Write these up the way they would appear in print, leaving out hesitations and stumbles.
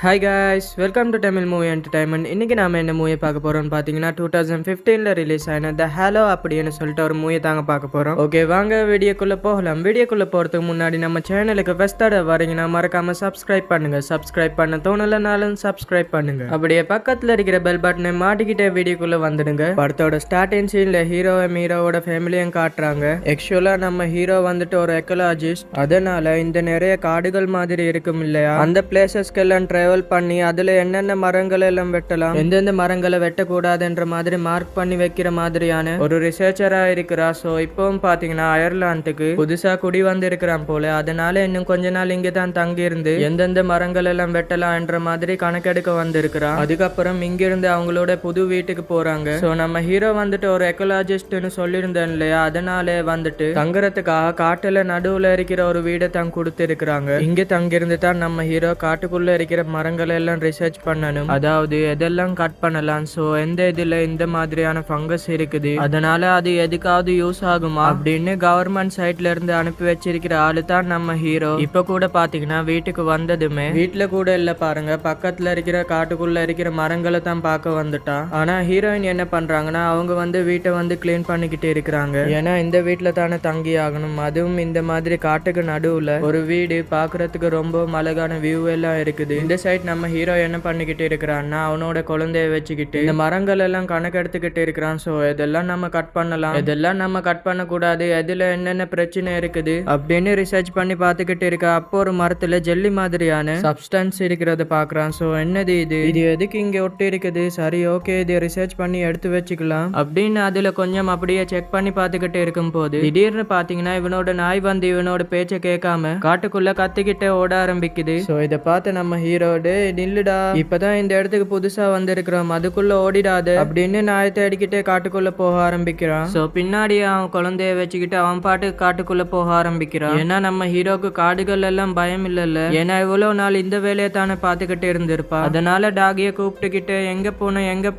Hi guys, welcome to Tamil Movie Entertainment. இன்னைக்கு நாம என்ன மூவி பார்க்க போறோம்னு பாத்தீங்கன்னா 2015ல ரிலீஸ் ஆன The Halo அப்படின்னு சொல்லிட்டு ஒரு மூவி தாங்க பார்க்க போறோம். ஓகே வாங்க வீடியோக்குள்ள போகலாம். வீடியோக்குள்ள போறதுக்கு முன்னாடி நம்ம சேனலுக்கு ஃபர்ஸ்ட் தடவை வரீங்கன்னா மறக்காம சப்ஸ்கிரைப் பண்ணுங்க. சப்ஸ்கிரைப் பண்ண தோணலனாலும் சப்ஸ்கிரைப் பண்ணுங்க. அப்படியே பக்கத்துல இருக்கிற பெல் பட்டனை மாட்டிக்கிட்டே வீடியோக்குள்ள வந்துடுங்க. படத்தோட ஸ்டார்டிங் சீன்ல ஹீரோவோட ஃபேமிலியும் காட்டுறாங்க. ஆக்சுவலா நம்ம ஹீரோ வந்துட்டு ஒரு எக்கலாஜிஸ்ட். அதனால இந்த நிறைய காடுகள் மாதிரி இருக்கும் இல்லையா, அந்த பிளேசஸ்க்கெல்லாம் டிராவல் பண்ணி அதுல என்னென்ன மரங்கள் எல்லாம் வெட்டலாம், எந்தெந்த மரங்களை வெட்டக்கூடாதுன்ற மாதிரி மார்க் பண்ணி வைக்கிற மாதிரியான ஒரு ரிசர்ச்சரா இருக்கிறா. சோ இப்பவும் பாத்தீங்கன்னா அயர்லாந்துக்கு புதுசா குடி வந்து இருக்கிறான் போல. அதனால இன்னும் கொஞ்ச நாள் இங்க தான் தங்கி இருந்து எந்தெந்த மரங்கள் எல்லாம் வெட்டலாம்ன்ற மாதிரி கணக்கெடுக்க வந்திருக்கிறான். அதுக்கப்புறம் இங்க இருந்து அவங்களோட புது வீட்டுக்கு போறாங்க. சோ நம்ம ஹீரோ வந்துட்டு ஒரு எக்கலாஜிஸ்ட்னு சொல்லியிருந்தேன் இல்லையா, அதனால வந்துட்டு தங்குறதுக்காக காட்டுல நடுவுல இருக்கிற ஒரு வீடை தான் கொடுத்து இருக்கிறாங்க. இங்க தங்கிருந்து தான் நம்ம ஹீரோ காட்டுக்குள்ள இருக்கிற மரங்கள் எல்லாம் ரிசர்ச் பண்ணணும். அதாவது எதெல்லாம் கட் பண்ணலாம், சோ எந்த இதுல இந்த மாதிரியான ஃபங்கஸ் இருக்குது, அதனால அது எதுக்காவது யூஸ் ஆகுமா அப்படின்னு கவர்மெண்ட் சைட்ல இருந்து அனுப்பி வச்சிருக்கிற ஆளு தான் நம்ம ஹீரோ. இப்ப கூட பாத்தீங்கன்னா வீட்டுக்கு வந்ததுமே வீட்டுல கூட இல்ல பாருங்க, பக்கத்துல இருக்கிற காட்டுக்குள்ள இருக்கிற மரங்களை தான் பார்க்க வந்துட்டா. ஆனா ஹீரோயின் என்ன பண்றாங்கன்னா அவங்க வந்து வீட்டை வந்து கிளீன் பண்ணிக்கிட்டு இருக்கிறாங்க. ஏன்னா இந்த வீட்டுல தானே தங்கி ஆகணும், அதுவும் இந்த மாதிரி காட்டுக்கு நடுவுல ஒரு வீடு பாக்குறதுக்கு ரொம்ப அழகான வியூ எல்லாம் இருக்குது. இந்த சைட் நம்ம ஹீரோ என்ன பண்ணிக்கிட்டு இருக்கிறான்னா அவனோட குழந்தைய வச்சுக்கிட்டு இந்த மரங்கள் எல்லாம் கணக்கெடுத்துக்கிட்டு இருக்கிறான். சோ இதெல்லாம் நம்ம கட் பண்ணலாம், இதெல்லாம் நம்ம கட் பண்ண கூடாது, எதுல என்னென்ன பிரச்சனை இருக்குது அப்படின்னு ரிசர்ச் பண்ணி பாத்துக்கிட்டு இருக்க. அப்போ ஒரு மரத்துல ஜெல்லி மாதிரியான சப்ஸ்டன்ஸ் இருக்கிறத பாக்குறான். சோ என்னது இது எதுக்கு இங்க ஒட்டி இருக்குது, சரி ஓகே இது ரிசர்ச் பண்ணி எடுத்து வச்சுக்கலாம் அப்படின்னு அதுல கொஞ்சம் அப்படியே செக் பண்ணி பாத்துக்கிட்டு இருக்கும் போது திடீர்னு பாத்தீங்கன்னா இவனோட நாய் வந்து இவனோட பேச்ச கேட்காம காட்டுக்குள்ள கத்திக்கிட்டே ஓட ஆரம்பிக்குது. சோ இத பார்த்து நம்ம ஹீரோடு நில்லுடா, இப்பதான் இந்த இடத்துக்கு புதுசா வந்திருக்கிறோம், அதுக்குள்ள ஓடிடாத அப்படின்னு நாயை தேடிக்கிட்டே காட்டுக்குள்ள போக ஆரம்பிக்கிறான். சோ பின்னாடி அவன் குழந்தைய வச்சுக்கிட்டு அவன் பாட்டுக்கு காட்டுக்குள்ள போக ஆரம்பிக்கிறான். ஏன்னா நம்ம ஹீரோக்கு காடுகள் எல்லாம் பயம் இல்லல்ல, ஏன்னா இவ்வளவு நாள் இந்த வேலையை தானே பாத்துக்கிட்டு இருந்திருப்பா. அதனால டாகிய கூப்பிட்டுக்கிட்டு எங்க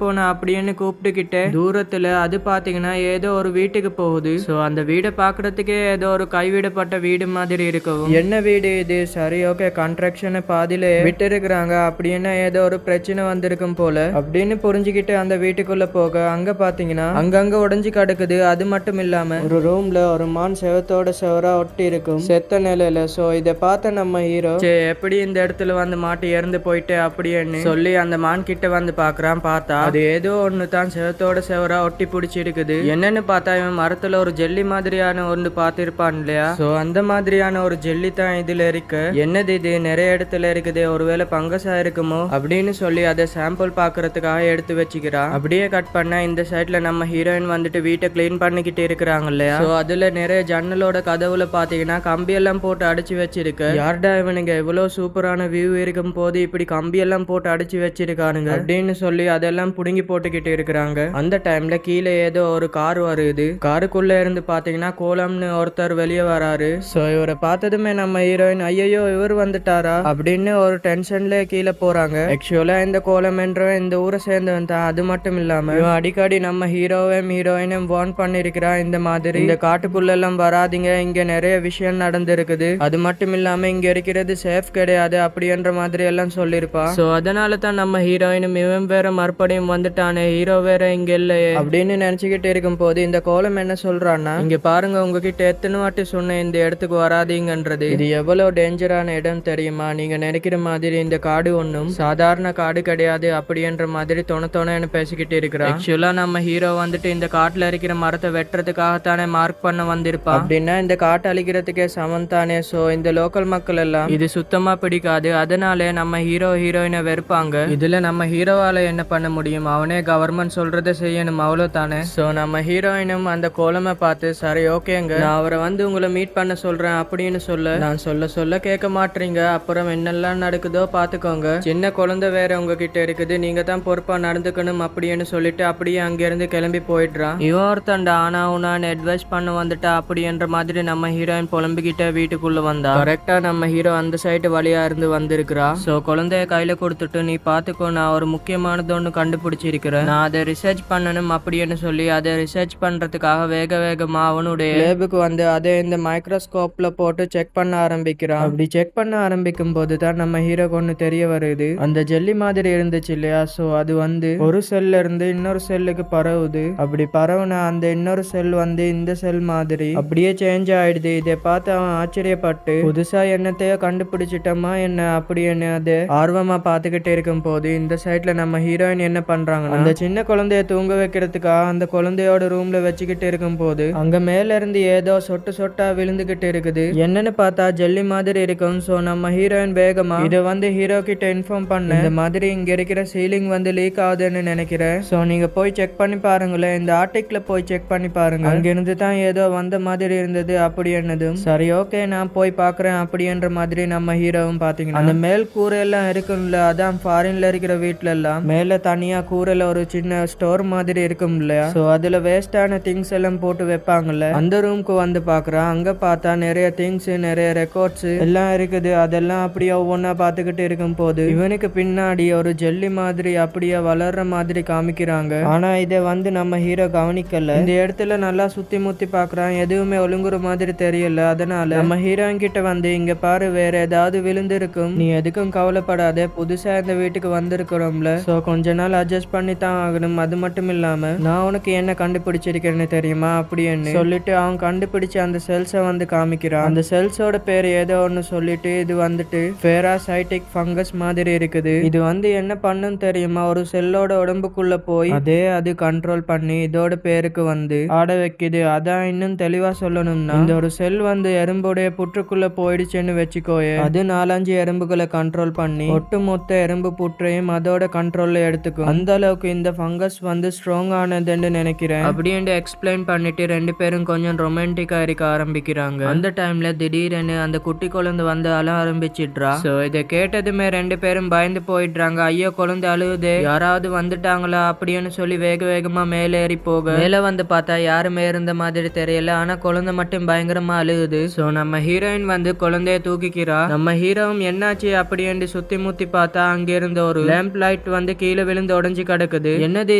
போன அப்படின்னு கூப்பிட்டுக்கிட்டு தூரத்துல அது பாத்தீங்கன்னா ஏதோ ஒரு வீட்டுக்கு போகுது. சோ அந்த வீடை பாக்குறதுக்கே ஏதோ ஒரு கைவிடப்பட்ட வீடு மாதிரி இருக்கும். என்ன வீடு இது, சரி ஓகே கன்ஸ்ட்ரக்ஷன் பாதியில விட்டு இருக்கிறாங்க, அப்படின்னா ஏதோ ஒரு பிரச்சனை வந்திருக்கும் போல அப்படின்னு புரிஞ்சுக்கிட்டு அந்த வீட்டுக்குள்ள போக அங்க பாத்தீங்கன்னா அங்கங்க உடைஞ்சு கிடக்குது. அது மட்டும் இல்லாம ஒரு ரூம்ல ஒரு மான் செவத்தோட செவரா ஒட்டி இருக்கும் செத்த நிலையில. சோ இத பார்த்த நம்ம ஹீரோ எப்படி இந்த இடத்துல வந்து மாட்டி இறந்து போயிட்டு அப்படின்னு சொல்லி அந்த மான் கிட்ட வந்து பாக்குறான். பார்த்தா அது ஏதோ ஒண்ணு தான் செவத்தோட செவரா ஒட்டி பிடிச்சி இருக்குது. என்னன்னு பார்த்தா இவன் மரத்துல ஒரு ஜெல்லி மாதிரியான ஒன்று பார்த்திருப்பான் இல்லையா, சோ அந்த மாதிரியான ஒரு ஜெல்லி தான் இதுல இருக்கு. என்னது இது நிறைய இடத்துல இருக்குது, ஒருவேளை பங்கஸா இருக்குமோ அப்படின்னு சொல்லி அதை சாம்பிள் பாக்குறதுக்காக எடுத்து வச்சுக்கிறான். அப்படியே கட் பண்ண இந்த சைட்ல நம்ம ஹீரோயின் வந்துட்டு வீட்டை கிளீன் பண்ணிக்கிட்டு இருக்கிறாங்க இல்லையா. சோ அதுல நிறைய ஜன்னலோட கதவுல பாத்தீங்கன்னா கம்பி எல்லாம் போட்டு அடிச்சு வச்சிருக்கு. யார்டா இவனுங்க இவ்வளவு சூப்பரான வியூ இருக்கும் போது இப்படி கம்பி எல்லாம் போட்டு அடிச்சு வச்சிருக்கானுங்க அப்படின்னு சொல்லி அதெல்லாம் புடுங்கி போட்டுக்கிட்டு இருக்கிறாங்க. அந்த டைம்ல கீழே ஏதோ ஒரு கார் வருது. காருக்குள்ள இருந்து பாத்தீங்கன்னா கோலம்னு ஒருத்தர் வெளியே வராரு. சோ இவரை பார்த்ததுமே நம்ம ஹீரோயின் ஐயோ இவர் வந்துட்டாரா அப்படின்னு ஒரு டென்ஷன்ல கீழே போறாங்க. ஆக்சுவலா இந்த கோலம் என்றவன் இந்த ஊரை சேர்ந்தவன் தான். அது மட்டும் இல்லாம இவன் அடிக்கடி நம்ம ஹீரோயினும் வார்ன் பண்ணிருக்கிறா, இந்த மாதிரி இந்த காட்டுக்குள்ள எல்லாம் வராதிங்க, இங்க நிறைய விஷயம் நடந்திருக்குது, அது மட்டும் இல்லாம இங்க இருக்கிறது சேஃப் கிடையாது அப்படின்ற மாதிரி எல்லாம் சொல்லிருப்பா. சோ அதனால தான் நம்ம ஹீரோயினும் இவன் வேற மறுபடியும் வந்துட்டானே, ஹீரோ வேற இங்க இல்லையே அப்படின்னு நினைச்சுக்கிட்டு இருக்கும் போது இந்த கோலம் என்ன சொல்றான்னா, இங்க பாருங்க உங்ககிட்ட எத்தனை வாட்டி சொன்ன இந்த இடத்துக்கு வராதீங்கன்றது, இது எவ்வளவு டேஞ்சரான இடம் தெரியுமா, நீங்க நினைக்கிற மாதிரி இந்த காடு ஒன்னும் சாதாரண காடு கிடையாது அப்படின்ற மாதிரி தொணன்னு பேசிக்கிட்டு இருக்கிறான். ஆக்சுவலா நம்ம ஹீரோ வந்துட்டு இந்த காட்டுல இருக்கிற மரத்தை வெட்டுறதுக்காகத்தானே மார்க் பண்ண வந்திருப்பான். அப்படின்னா இந்த காட்டை அழிக்கிறதுக்கே சமம் தானே. சோ இந்த லோக்கல் மக்கள் எல்லாம் இது சுத்தமா பிடிக்காது, அதனாலே நம்ம ஹீரோயினை வெறுப்பாங்க. இதுல நம்ம ஹீரோவால என்ன பண்ண முடியும், அவனே கவர்மெண்ட் சொல்றதை செய்யணும் அவ்வளவுதானே. சோ நம்ம ஹீரோயினும் அந்த கோலமை பார்த்து சரி ஓகேங்க நான் அவரை வந்து உங்களை மீட் பண்ண சொல்றேன் அப்படின்னு நான் சொல்ல கேட்க மாட்டீங்க, அப்புறம் என்னெல்லாம் நடக்குதோ பாத்துக்கோங்க, சின்ன குழந்தை வேற உங்ககிட்ட இருக்குது, நீங்க தான் பொறுப்பா நடந்துக்கணும் அப்படின்னு சொல்லிட்டு அப்படியே அங்கிருந்து கிளம்பி போயிடுறான். இவன் ஒருத்தண்டா ஆனா உனான்னு அட்வைஸ் பண்ண வந்துட்டா அப்படின்ற மாதிரி நம்ம ஹீரோயின் புலம்பிக்கிட்ட வீட்டுக்குள்ள வந்தா. கரெக்டா நம்ம ஹீரோ அந்த சைடு வழியா இருந்து வந்திருக்கிறா. சோ குழந்தைய கையில கொடுத்துட்டு நீ பாத்துக்கோ, நான் ஒரு முக்கியமானது ஒண்ணு கண்டுபிடிச்சிருக்கிறேன், நான் அதை ரிசர்ச் பண்ணணும் அப்படின்னு சொல்லி அதை ரிசர்ச் பண்றதுக்காக வேகமா அவனுடைய லேபுக்கு வந்து அதை இந்த மைக்ரோஸ்கோப்ல போட்டு செக் பண்ண ஆரம்பிக்கிறான். அப்படி செக் பண்ண ஆரம்பிக்கும் போது தான் நம்ம ஹீரோ ஒன்று ஒண்ணு தெரிய வருது. அந்த ஜெல்லி மாதிரி இருந்துச்சு இல்லையா, சோ அது வந்து ஒரு செல்ல இருந்து இன்னொரு செல்லுக்கு பரவுது. அப்படி பரவுன அந்த இன்னொரு செல் வந்து இந்த செல் மாதிரி அப்படியே சேஞ்ச் ஆயிடுது. இதை பார்த்து அவன் ஆச்சரியப்பட்டு புதுசா என்னத்தையோ கண்டுபிடிச்சிட்டோமா என்ன அப்படின்னு அது ஆர்வமா பாத்துக்கிட்டு இருக்கும் போது இந்த சைட்ல நம்ம ஹீரோயின் என்ன பண்றாங்கன்னா, அந்த சின்ன குழந்தைய தூங்க வைக்கிறதுக்காக அந்த குழந்தையோட ரூம்ல வச்சுக்கிட்டு இருக்கும் போது அங்க மேல இருந்து ஏதோ சொட்டு சொட்டா விழுந்துகிட்டு இருக்குது. என்னன்னு பார்த்தா ஜெல்லி மாதிரி இருக்கும். சோ நம்ம ஹீரோயின் வேகமா இதை வந்து ஹீரோ கிட்ட இன்ஃபார்ம் பண்ண, இந்த மாதிரி இங்க இருக்கிற சீலிங் வந்து லீக் ஆகுதுன்னு நினைக்கிறேன், சோ நீங்க போய் செக் பண்ணி பாருங்களேன், இந்த ஆர்டிக்ல போய் செக் பண்ணி பாருங்க, அங்கிருந்து தான் ஏதோ வந்த மாதிரி இருந்தது அப்படி என்னதும். சரி ஓகே நான் போய் பாக்குறேன் அப்படின்ற மாதிரி நம்ம ஹீரோவும் பாத்தீங்கன்னா அந்த மேல் கூரை எல்லாம் இருக்கும்ல, அதான் ஃபாரின்ல இருக்கிற வீட்டுல எல்லாம் மேல தனியா கூரையில ஒரு சின்ன ஸ்டோர் மாதிரி இருக்கும் இல்லையா, சோ அதுல வேஸ்டான திங்ஸ் எல்லாம் போட்டு வைப்பாங்கல்ல, அந்த ரூம்க்கு வந்து பாக்குறான். அங்க பார்த்தா நிறைய திங்ஸ் நிறைய ரெக்கார்ட்ஸ் எல்லாம் இருக்குது. அதெல்லாம் அப்படியே ஒவ்வொன்னா பாத்துக்கிட்டு இருக்கும் போது இவனுக்கு பின்னாடி ஒரு ஜெல்லி மாதிரி அப்படியே வளர்ற மாதிரி காமிக்கிறாங்க. ஆனா இதை வந்து நம்ம ஹீரோ கவனிக்கல. இந்த இடத்துல நல்லா சுத்தி முத்தி பாக்குறான், எதுவுமே ஒழுங்குற மாதிரி தெரியல. அதனால நம்ம ஹீரோயின் கிட்ட வந்து இங்க பாரு வேற ஏதாவது விழுந்திருக்கும், நீ எதுக்கும் கவலைப்படாத, புதுசா இந்த வீட்டுக்கு வந்திருக்கிறோம்ல, சோ கொஞ்ச நாள் அட்ஜஸ்ட் பண்ணி தான் ஆகணும், அது மட்டும் இல்லாம நான் உனக்கு என்ன கண்டுபிடிச்சிருக்கேன்னு தெரியுமா அப்படின்னு சொல்லிட்டு அவன் கண்டுபிடிச்ச அந்த செல்ஸை வந்து காமிக்கிறான். அந்த செல்ஸோட பேர் ஏதோ ஒன்னு சொல்லிட்டு இது வந்துட்டு பேராசைட்டிக் ஃபங்கஸ் மாதிரி இருக்குது. இது வந்து என்ன பண்ணும் தெரியுமா, ஒரு செல்லோட உடம்புக்குள்ள போய் அதே அது கண்ட்ரோல் பண்ணி இதோட பேருக்கு வந்து ஆட வைக்குது. அதான் இன்னும் தெளிவா சொல்லணும்னா, இந்த ஒரு செல் வந்து எறும்புடைய புற்றுக்குள்ள போயிடுச்சுன்னு வச்சுக்கோயே, அது 4-5 எறும்புகளை கண்ட்ரோல் பண்ணி ஒட்டுமொத்த எறும்பு புற்றையும் அதோட கண்ட்ரோல்ல எடுத்துக்கும். அந்த அளவுக்கு இந்த ஃபங்கஸ் வந்து ஸ்ட்ராங் ஆனதுன்னு நினைக்கிறேன் அப்படின்னு எக்ஸ்பிளைன் பண்ணிட்டு ரெண்டு பேரும் கொஞ்சம் ரொமான்டிக்கா இருக்க ஆரம்பிக்கிறாங்க. அந்த டைம்ல திடீர்னு அந்த குட்டி குழந்தை வந்து அழ ஆரம்பிச்சிடுறா. சோ இதை கேட்டதுமே ரெண்டு பேரும் பயந்து போயிடுறாங்க. ஐயோ குழந்தை அழுகுதே, யாராவது வந்துட்டாங்களா அப்படின்னு சொல்லி வேக வேகமா மேலே ஏறி போக, மேல வந்து பார்த்தா யாருமே இருந்த மாதிரி தெரியல. ஆனா குழந்தை மட்டும் பயங்கரமா அழுகுது. சோ நம்ம ஹீரோயின் வந்து குழந்தைய தூக்கிக்கிறா. நம்ம ஹீரோவும் என்னாச்சு அப்படின்னு சுத்தி முத்தி பார்த்தா அங்க இருந்த ஒரு லேம்ப் லைட் வந்து கீழே விழுந்து உடைஞ்சு கிடக்குது. என்னது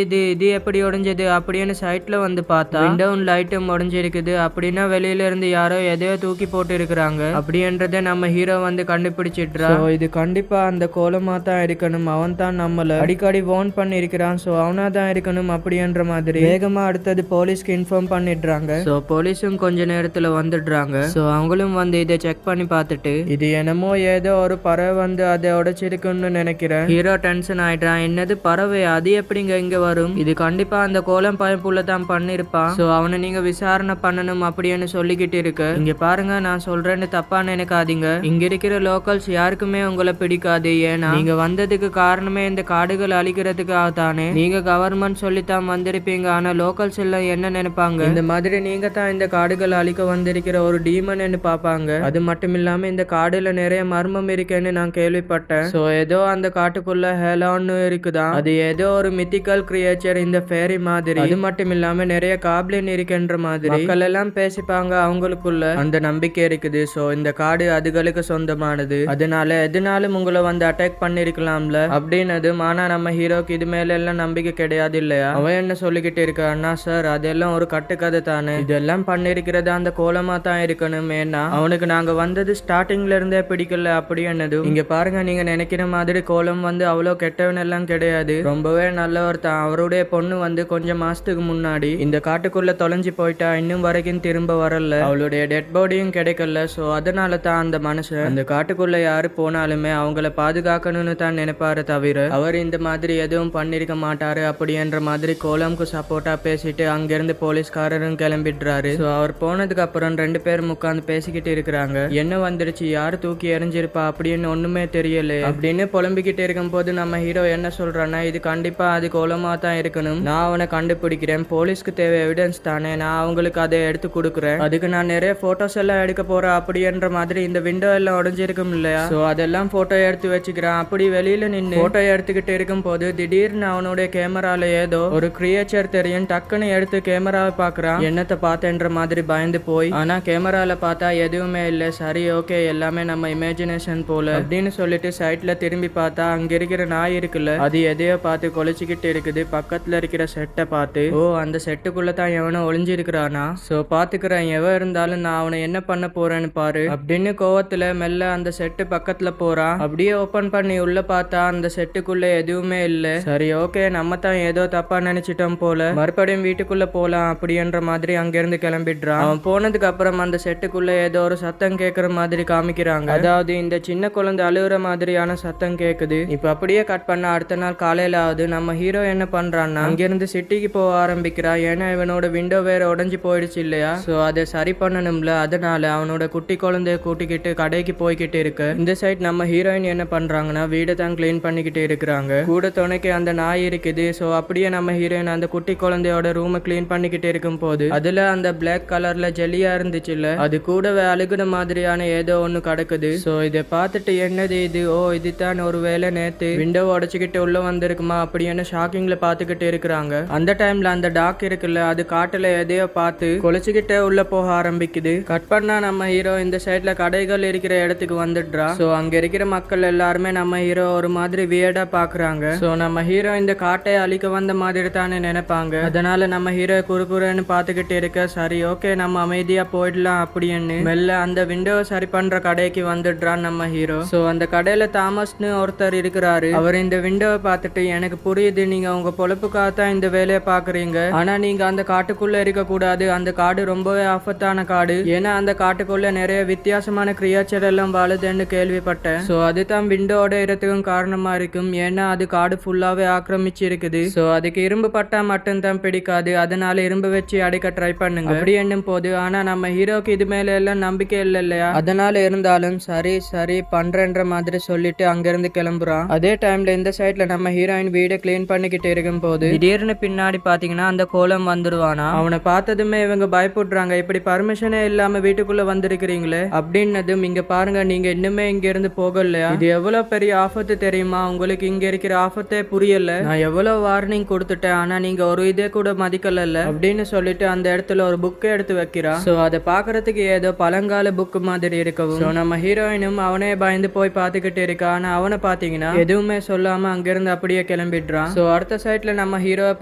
இது, இது எப்படி உடைஞ்சது அப்படின்னு சைட்ல வந்து பார்த்தா விண்டோவும் லைட்டும் உடைஞ்சிருக்குது. அப்படின்னா வெளியில இருந்து யாரோ எதையோ தூக்கி போட்டு இருக்கிறாங்க அப்படின்றத நம்ம ஹீரோ வந்து கண்டுபிடிச்சிடுறா. இது கண்டிப்பா அந்த கோலமா தான் இருக்கணும், அவன் தான் நம்மள அடிக்கடி வார்ன் பண்ணி இருக்கிறான், சோ அவனா தான் இருக்கணும் அப்படின்ற மாதிரி வேகமா அடுத்தது போலீஸ்க்கு இன்ஃபார்ம் பண்ணிடுறாங்க. சோ போலீஸும் கொஞ்ச நேரத்துல வந்துடுறாங்க. சோ அவங்களும் வந்து இதை செக் பண்ணி பார்த்துட்டு இது என்னமோ ஏதோ ஒரு பறவை வந்து அதை உடைச்சிருக்குன்னு நினைக்கிறேன். ஹீரோ டென்ஷன் ஆயிட்டான். என்னது பறவை, அது எப்படிங்க இங்க வரும், இது கண்டிப்பா அந்த கோலம் பைப்புள்ள தான் பண்ணிருப்பான், சோ அவனை நீங்க விசாரணை பண்ணணும் அப்படின்னு சொல்லிக்கிட்டு இருக்கு. இங்க பாருங்க நான் சொல்றேன்னு தப்பா நினைக்காதீங்க, இங்க இருக்கிற லோக்கல்ஸ் யாருக்குமே உங்களை பிடிக்காது, ஏன்னா நீங்க வந்ததுக்கு காரணமே இந்த காடுகள் அழிக்கிறதுக்காக தானே, நீங்க கவர்மெண்ட் சொல்லித்தான் வந்திருப்பீங்க, ஆனா லோக்கல்ஸ் எல்லாம் என்ன நினைப்பாங்க, இந்த மாதிரி நீங்க தான் இந்த காடுகள் அழிக்க வந்திருக்கிற ஒரு டீமன் பாப்பாங்க. அது மட்டும் இல்லாம இந்த காடுல நிறைய மர்மம் இருக்குன்னு நான் கேள்விப்பட்டேன். சோ ஏதோ அந்த காட்டுக்குள்ள ஹேலான்னு இருக்குதான், அது ஏதோ ஒரு மித்திக்கல் கிரியேச்சர் இந்த ஃபேரி மாதிரி. அது மட்டும் இல்லாம நிறைய காப்ளின் இருக்குன்ற மாதிரி மக்கள் எல்லாம் பேசிப்பாங்க, அவங்களுக்குள்ள அந்த நம்பிக்கை இருக்குது. சோ இந்த காடு அதுகளுக்கு சொந்தமானது, அதனால எதுனாலும் உங்களை வந்து அட்டாக் பண்ணிருக்கலாம்ல அப்படின்னது. ஆனா நம்ம ஹீரோக்கு இது மேல எல்லாம் நம்பிக்கை கிடையாது இல்லையா. அவன் என்ன சொல்லிக்கிட்டு இருக்கான்னா, சார் அதெல்லாம் ஒரு கட்டுக்கதை தானே, இதெல்லாம் பண்ணிருக்கிறது அந்த கோலமா தான் இருக்கணும், ஏன்னா அவனுக்கு நாங்க வந்தது ஸ்டார்டிங்ல இருந்தே பிடிக்கல அப்படி என்னது. இங்க பாருங்க நீங்க நினைக்கிற மாதிரி கோலம் வந்து அவ்வளவு கெட்டவன் எல்லாம் கிடையாது, ரொம்பவே நல்லவர் தான். அவருடைய பொண்ணு வந்து கொஞ்சம் மாசத்துக்கு முன்னாடி இந்த காட்டுக்குள்ள தொலைஞ்சு போயிட்டா, இன்னும் வரைக்கும் திரும்ப வரல, அவளுடைய டெட் பாடியும் கிடைக்கல. சோ அதனால தான் அந்த மனுஷன் அந்த காட்டுக்குள்ள யாரு போனாலுமே அவங்கள பாதுகாக்கணும்னு தான் நினைப்பாரு தவிர அவர் இந்த மாதிரி எதுவும் பண்ணிருக்க மாட்டாரு அப்படின்ற மாதிரி கோலம்க்கு சப்போர்ட்டா பேசிட்டு அங்கிருந்து போலீஸ்காரரும் கிளம்பிடுறாரு. சோ அவர் போனதுக்கு அப்புறம் ரெண்டு பேரும் உட்கார்ந்து பேசிக்கிட்டு இருக்கிறாங்க. என்ன வந்துருச்சு, யாரு தூக்கி எறிஞ்சிருப்பா அப்படின்னு ஒண்ணுமே தெரியல அப்படின்னு புலம்பிக்கிட்டு இருக்கும் போது நம்ம ஹீரோ என்ன சொல்றான்னா, இது கண்டிப்பா அது கோலமா தான் இருக்கணும், நான் அவனை கண்டுபிடிக்கிறேன், போலீஸ்க்கு தேவை எவிடன்ஸ் தானே, நான் அவங்களுக்கு அதை எடுத்து கொடுக்குறேன், அதுக்கு நான் நிறைய போட்டோஸ் எல்லாம் எடுக்க போறேன் அப்படின்ற மாதிரி. இந்த விண்டோ எல்லாம் உடைஞ்சிருக்கும் இல்லையா, சோ அதெல்லாம் போட்டோ எடுத்து வச்சுக்கிறான். அப்படி வெளியில நின்று போட்டோ எடுத்துக்கிட்டு இருக்கும் போது திடீர்னு அவனுடைய கேமரால ஏதோ ஒரு கிரியேச்சர் தெரியும். டக்குன்னு எடுத்து கேமராவை பாக்குறான், என்னத்தை பார்த்தேன்ற மாதிரி பயந்து போய், ஆனா கேமரால பார்த்தா எதுவுமே இல்லை. சரி ஓகே எல்லாமே நம்ம இமேஜினேஷன் போல அப்படின்னு சொல்லிட்டு சைட்ல திரும்பி பார்த்தா அங்க இருக்கிற நாய் இருக்குல்ல, அது எதையோ பார்த்து கொலைச்சிக்கிட்டு இருக்குது. பக்கத்துல இருக்கிற செட்டை பார்த்து, ஓ அந்த செட்டுக்குள்ள தான் எவனோ ஒளிஞ்சிருக்கிறானா, சோ பாத்துக்கிறேன், எவன் இருந்தாலும் நான் அவனை என்ன பண்ண போறேன்னு பாரு அப்படின்னு கோவத்துல மெல்ல அந்த செட்டு பக்கத்துல போறான். பாக்குறான். அப்படியே ஓபன் பண்ணி உள்ள பார்த்தா அந்த செட்டுக்குள்ள எதுவுமே இல்ல. சரி ஓகே நம்ம தான் ஏதோ தப்பா நினைச்சிட்டோம் போல, மறுபடியும் வீட்டுக்குள்ள போலாம் அப்படின்ற மாதிரி அங்கிருந்து கிளம்பிடுறான். அவன் போனதுக்கு அப்புறம் அந்த செட்டுக்குள்ள ஏதோ ஒரு சத்தம் கேக்குற மாதிரி காமிக்கிறாங்க. அதாவது இந்த சின்ன குழந்தை அழுகுற மாதிரியான சத்தம் கேக்குது. இப்ப அப்படியே கட் பண்ண அடுத்த நாள் காலையில ஆகுது. நம்ம ஹீரோ என்ன பண்றான்னா அங்கிருந்து சிட்டிக்கு போக ஆரம்பிக்கிறான். ஏன்னா இவனோட விண்டோ வேற உடைஞ்சு போயிடுச்சு இல்லையா, சோ அதை சரி பண்ணணும்ல. அதனால அவனோட குட்டி குழந்தைய கூட்டிக்கிட்டு கடைக்கு போய்கிட்டு இருக்கு. இந்த சைட் நம்ம ஹீரோயின் என்ன பண்றாங்கன்னா வீடை தான் கிளீன் பண்ணிக்கிட்டு இருக்கிறாங்க. கூட துணைக்கு அந்த நாய் இருக்குது. சோ அப்படியே நம்ம ஹீரோயின் அந்த குட்டி குழந்தையோட ரூமை கிளீன் பண்ணிக்கிட்டு இருக்கும் போது அதுல அந்த பிளாக் கலர்ல ஜெல்லியா இருந்துச்சு இல்ல, அது கூடவே அழுகுன மாதிரியான ஏதோ ஒண்ணு கிடக்குது. சோ இதை பார்த்துட்டு என்னது இது, ஓ இதுதான் ஒரு வேலை நேத்து விண்டோ உடைச்சுக்கிட்டு உள்ள வந்திருக்குமா அப்படின்னு ஷாக்கிங்ல பாத்துக்கிட்டு இருக்கிறாங்க. அந்த டைம்ல அந்த டாக் இருக்குல்ல, அது காட்டுல எதையோ பார்த்து கொலைச்சுக்கிட்டே உள்ள போக ஆரம்பிக்குது. கட் பண்ணா நம்ம ஹீரோ இந்த சைட்ல கடைகள் இருக்கிற இடத்துக்கு வந்துடுறா. சோ அங்க இருக்கிற மக்கள் எல்லாருமே நம்ம ஹீரோ ஒரு மாதிரி வியர்டா பாக்குறாங்க. சோ நம்ம ஹீரோ இந்த காட்டை அழிக்க வந்த மாதிரி தானே நினைப்பாங்க. அதனால நம்ம ஹீரோ குறுக்குறன்னு பாத்துக்கிட்டு இருக்க. சரி ஓகே நம்ம அமைதியா போயிடலாம் அப்படின்னு மெல்ல அந்த விண்டோ சரி பண்ற கடைக்கு வந்துடுறான் நம்ம ஹீரோ. சோ அந்த கடையில தாமஸ்னு ஒருத்தர் இருக்கிறாரு. அவர் இந்த விண்டோவை பார்த்துட்டு எனக்கு புரியுது நீங்க உங்க பொழப்புக்காகத்தான் இந்த வேலையை பாக்குறீங்க, ஆனா நீங்க அந்த காட்டுக்குள்ள இருக்க கூடாது. அந்த காடு ரொம்பவே ஆபத்தான காடு. ஏன்னா அந்த காட்டுக்குள்ள நிறைய வித்தியாசமான கிரியேச்சர் எல்லாம் வாழுதுன்னு கேள்விப்பட்டேன். சோ அதுதான் விண்டோட இடத்துக்கும் காரணமா இருக்கும். ஏன்னா அது காடு ஃபுல்லாவே ஆக்கிரமிச்சு இருக்குது. சோ அதுக்கு இரும்பு பட்டா மட்டும் தான் பிடிக்காது. அதனால இரும்பு வச்சு அடிக்க ட்ரை பண்ணுங்க அப்படி என்னும் போது. ஆனா நம்ம ஹீரோக்கு இது மேல எல்லாம் நம்பிக்கை இல்ல இல்லையா, அதனால இருந்தாலும் சரி சரி பண்றேன்ற மாதிரி சொல்லிட்டு அங்கிருந்து கிளம்புறான். அதே டைம்ல இந்த சைட்ல நம்ம ஹீரோயின் வீடை கிளீன் பண்ணிக்கிட்டு இருக்கும் போது திடீர்னு பின்னாடி பாத்தீங்கன்னா அந்த கோலம் வந்துருவானா. அவனை பார்த்ததுமே இவங்க பயப்படுறாங்க. இப்படி பர்மிஷனே இல்லாம வீட்டுக்குள்ள வந்திருக்கிறீங்களே அப்படின்னதும் இங்க பாருங்க நீங்க இன்னுமே இங்க இருந்து போகலையா, இது எவ்வளவு பெரிய ஆபத்து தெரியுமா, உங்களுக்கு இங்க இருக்கிற ஆபத்தே புரியல, நான் எவ்வளவு வார்னிங் கொடுத்துட்டேன் ஆனா நீங்க ஒரு இதே கூட மதிக்கல அப்படின்னு சொல்லிட்டு அந்த இடத்துல ஒரு புக்கை எடுத்து வைக்கிறா. சோ அதை பாக்குறதுக்கு ஏதோ பழங்கால புக் மாதிரி இருக்கவும் சோ நம்ம ஹீரோயினும் அவனே பயந்து போய் பாத்துக்கிட்டு இருக்கா. ஆனா அவனை பாத்தீங்கன்னா எதுவுமே சொல்லாம அங்கிருந்து அப்படியே கிளம்பிடுறான். சோ அடுத்த சைட்ல நம்ம ஹீரோவை